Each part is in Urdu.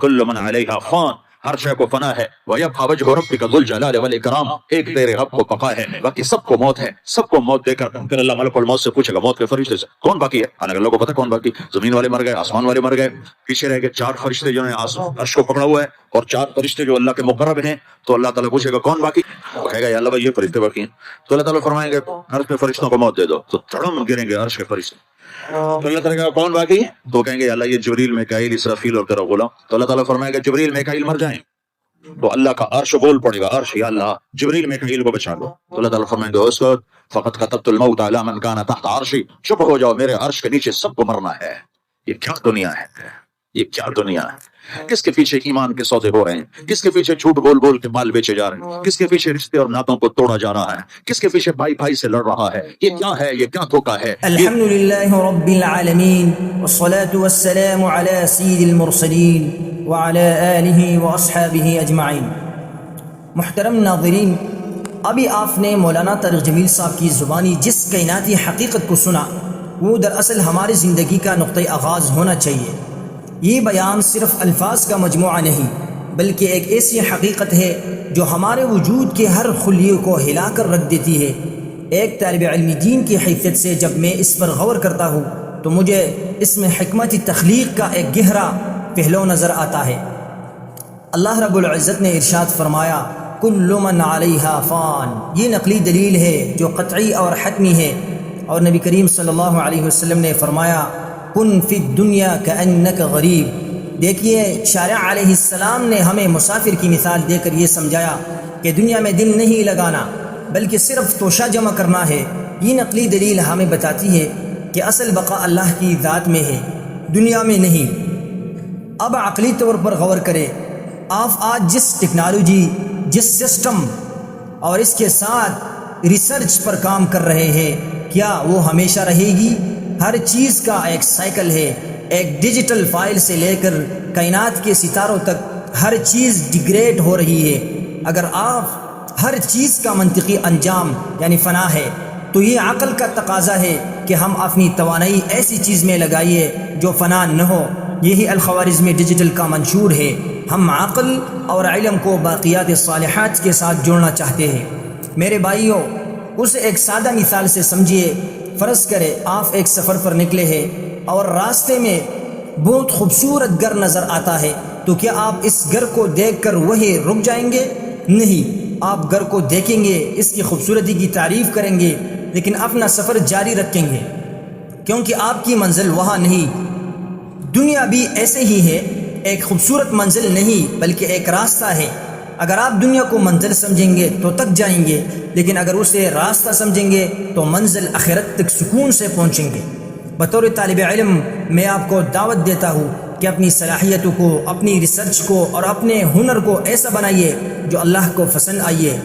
کل من علیہا فان، ہر شے کو فنا ہے، وَيَبْقَى وَجْهُ رَبِّكَ ذُو الْجَلَالِ وَالْإِكْرَامِ، ایک تیرے رب کو بقا ہے، باقی سب کو موت ہے، سب کو موت دے کر پھر اللہ ملک الموت سے پوچھے گا موت کے فرشتے سے کون باقی ہے؟ حالانکہ اللہ کو پتہ کون باقی، زمین والے مر گئے، آسمان والے مر گئے، پیچھے رہ گئے 4 فرشتے جو ہیں عرش کو پکڑا ہوا ہے، اور 4 فرشتے جو اللہ کے مقرب ہیں، تو اللہ تعالیٰ پوچھے گا کون باقی؟ وہ کہے گا یا اللہ بھائی یہ فرشتے باقی ہیں، تو اللہ تعالیٰ فرمائیں گے عرش کے فرشتوں کو موت دے دو، تو تڑم گریں گے عرش کے فرشتے، تو اللہ تعالیٰ کہے گا کون باقی؟ تو کہیں گے اللہ یہ جبریل میکائیل اسرافیل اور تیرا غلام، تو اللہ تعالیٰ فرمائے گا جبریل میکائیل مر جائیں، تو اللہ کا عرش بول پڑے گا، عرش یا اللہ جبریل میکائیل کو بچا لو، تو اللہ تعالیٰ فرمائیں گے اس وقت فقط كتبت الموت على من كان تحت عرشی، چپ ہو جاؤ میرے عرش کے نیچے سب کو مرنا ہے۔ یہ کیا دنیا ہے، یہ کیا دنیا ہے، کس کے پیچھے ایمان کے سودے ہو رہے ہیں، کس کے پیچھے جھوٹ بول بول کے مال بیچے جا رہے ہیں، کس کے پیچھے رشتے اور ناتوں کو توڑا جا رہا ہے، کس کے پیچھے بھائی بھائی سے لڑ رہا ہے، یہ کیا ہے، یہ کیا دھوکہ ہے۔ الحمدللہ رب العالمین والصلاة والسلام على سید المرسلین وعلى آلہ واصحابہ اجمعین۔ محترم ناظرین، ابھی آپ نے مولانا طارق جمیل صاحب کی زبانی جس کائناتی حقیقت کو سنا، وہ دراصل ہماری زندگی کا نقطۂ آغاز ہونا چاہیے۔ یہ بیان صرف الفاظ کا مجموعہ نہیں، بلکہ ایک ایسی حقیقت ہے جو ہمارے وجود کے ہر خلیے کو ہلا کر رکھ دیتی ہے۔ ایک طالب علم دین کی حیثیت سے جب میں اس پر غور کرتا ہوں تو مجھے اس میں حکمت تخلیق کا ایک گہرا پہلو نظر آتا ہے۔ اللہ رب العزت نے ارشاد فرمایا کل من علیہا فان، یہ نقلی دلیل ہے جو قطعی اور حتمی ہے، اور نبی کریم صلی اللہ علیہ وسلم نے فرمایا کن فی الدنیا کأنک غریب۔ دیکھیے شارع علیہ السلام نے ہمیں مسافر کی مثال دے کر یہ سمجھایا کہ دنیا میں دل نہیں لگانا بلکہ صرف توشہ جمع کرنا ہے۔ یہ نقلی دلیل ہمیں بتاتی ہے کہ اصل بقا اللہ کی ذات میں ہے، دنیا میں نہیں۔ اب عقلی طور پر غور کریں، آپ آج جس ٹیکنالوجی، جس سسٹم اور اس کے ساتھ ریسرچ پر کام کر رہے ہیں، کیا وہ ہمیشہ رہے گی؟ ہر چیز کا ایک سائیکل ہے، ایک ڈیجیٹل فائل سے لے کر کائنات کے ستاروں تک ہر چیز ڈیگریڈ ہو رہی ہے۔ اگر آپ ہر چیز کا منطقی انجام یعنی فنا ہے تو یہ عقل کا تقاضا ہے کہ ہم اپنی توانائی ایسی چیز میں لگائیے جو فنا نہ ہو۔ یہی الخوارزمی ڈیجیٹل کا منشور ہے۔ ہم عقل اور علم کو باقیات صالحات کے ساتھ جوڑنا چاہتے ہیں۔ میرے بھائیوں، اسے ایک سادہ مثال سے سمجھیے۔ فرض کرے آپ ایک سفر پر نکلے ہیں اور راستے میں بہت خوبصورت گھر نظر آتا ہے، تو کیا آپ اس گھر کو دیکھ کر وہیں رک جائیں گے؟ نہیں، آپ گھر کو دیکھیں گے، اس کی خوبصورتی کی تعریف کریں گے، لیکن اپنا سفر جاری رکھیں گے، کیونکہ آپ کی منزل وہاں نہیں۔ دنیا بھی ایسے ہی ہے، ایک خوبصورت منزل نہیں بلکہ ایک راستہ ہے۔ اگر آپ دنیا کو منزل سمجھیں گے تو تک جائیں گے، لیکن اگر اسے راستہ سمجھیں گے تو منزل آخرت تک سکون سے پہنچیں گے۔ بطور طالب علم میں آپ کو دعوت دیتا ہوں کہ اپنی صلاحیتوں کو، اپنی ریسرچ کو اور اپنے ہنر کو ایسا بنائیے جو اللہ کو پسند آئیے۔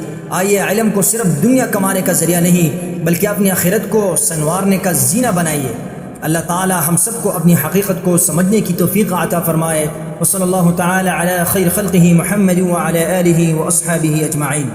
علم کو صرف دنیا کمانے کا ذریعہ نہیں بلکہ اپنی آخرت کو سنوارنے کا زینہ بنائیے۔ اللہ تعالی ہم سب کو اپنی حقیقت کو سمجھنے کی توفیق عطا فرمائے۔ وصلی اللہ تعالی علی خیر خلقہ محمد وعلی آلہ واصحابہ اجمعین۔